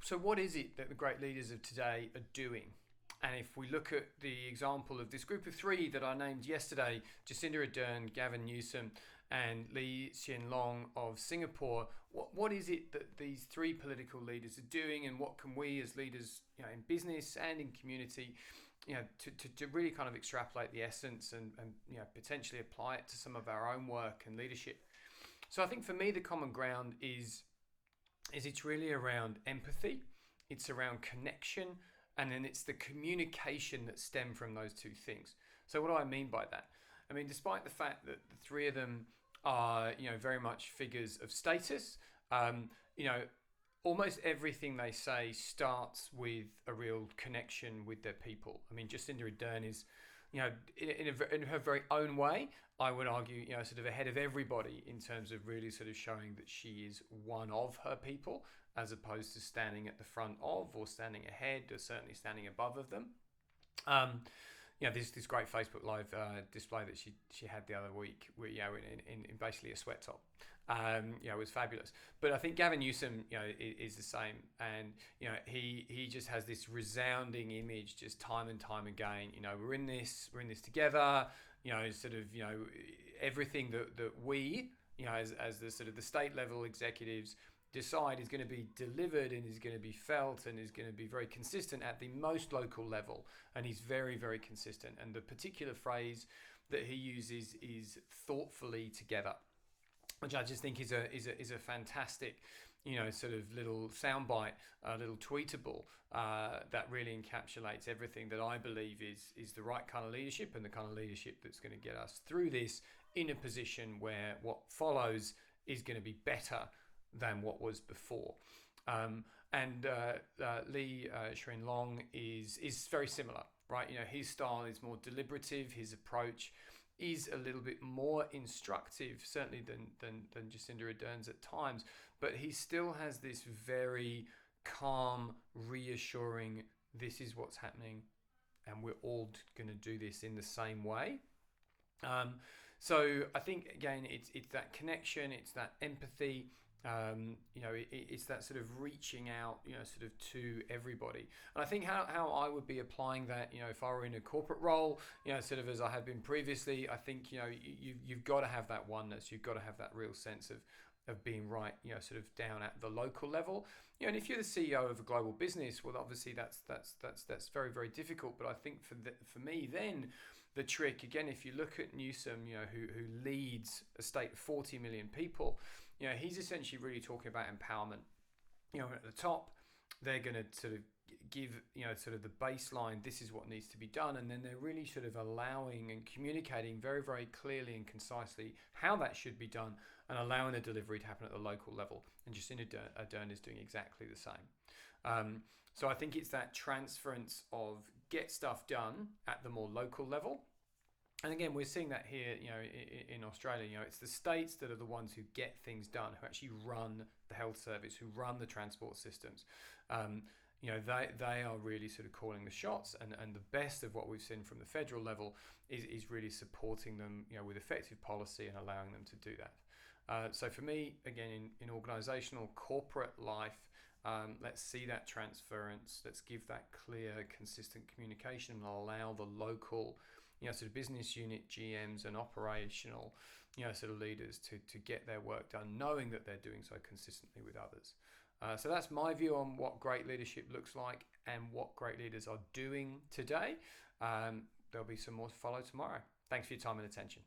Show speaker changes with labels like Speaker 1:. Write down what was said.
Speaker 1: So what is it that the great leaders of today are doing? And if we look at the example of this group of three that I named yesterday, Jacinda Ardern, Gavin Newsom, and Lee Hsien Loong of Singapore, what is it that these three political leaders are doing, and what can we as leaders, in business and in community, to really kind of extrapolate the essence and potentially apply it to some of our own work and leadership? So I think for me, the common ground is it's really around empathy, it's around connection, and then it's the communication that stem from those two things. So what do I mean by that? I mean, despite the fact that the three of them are, very much figures of status, almost everything they say starts with a real connection with their people. I mean, Jacinda Ardern is, in her very own way, I would argue, sort of ahead of everybody in terms of really sort of showing that she is one of her people, as opposed to standing at the front of, or standing ahead, or certainly standing above of them. This great Facebook Live display that she had the other week, where, in basically a sweat top. It was fabulous. But I think Gavin Newsom, is the same, and he just has this resounding image, just time and time again. We're in this together. Everything that we, as the sort of the state level executives decide is going to be delivered and is going to be felt and is going to be very consistent at the most local level. And he's very, very consistent. And the particular phrase that he uses is thoughtfully together, which I just think is a fantastic, sort of little soundbite, little tweetable that really encapsulates everything that I believe is the right kind of leadership, and the kind of leadership that's going to get us through this in a position where what follows is going to be better than what was before. Lee Hsien Loong is very similar, right? His style is more deliberative. His approach is a little bit more instructive, certainly than Jacinda Ardern's at times, but he still has this very calm, reassuring, this is what's happening, and we're all going to do this in the same way. So I think, again, it's that connection, it's that empathy, it's that sort of reaching out, sort of to everybody. And I think how I would be applying that, if I were in a corporate role, sort of as I have been previously, I think, you've got to have that oneness. You've got to have that real sense of being right, sort of down at the local level. And if you're the CEO of a global business, well, obviously that's very, very difficult. But I think for me, then the trick, again, if you look at Newsom, who leads a state of 40 million people, he's essentially really talking about empowerment. At the top, they're going to sort of give, sort of the baseline, this is what needs to be done. And then they're really sort of allowing and communicating very, very clearly and concisely how that should be done, and allowing the delivery to happen at the local level. And Jacinda Ardern is doing exactly the same. So I think it's that transference of get stuff done at the more local level. And again, we're seeing that here, in Australia. It's the states that are the ones who get things done, who actually run the health service, who run the transport systems. They are really sort of calling the shots, and the best of what we've seen from the federal level is really supporting them, with effective policy and allowing them to do that. So for me, again, in organizational corporate life, let's see that transference. Let's give that clear, consistent communication, and allow the local, sort of business unit GMs and operational, sort of leaders to get their work done, knowing that they're doing so consistently with others. So that's my view on what great leadership looks like and what great leaders are doing today. There'll be some more to follow tomorrow. Thanks for your time and attention.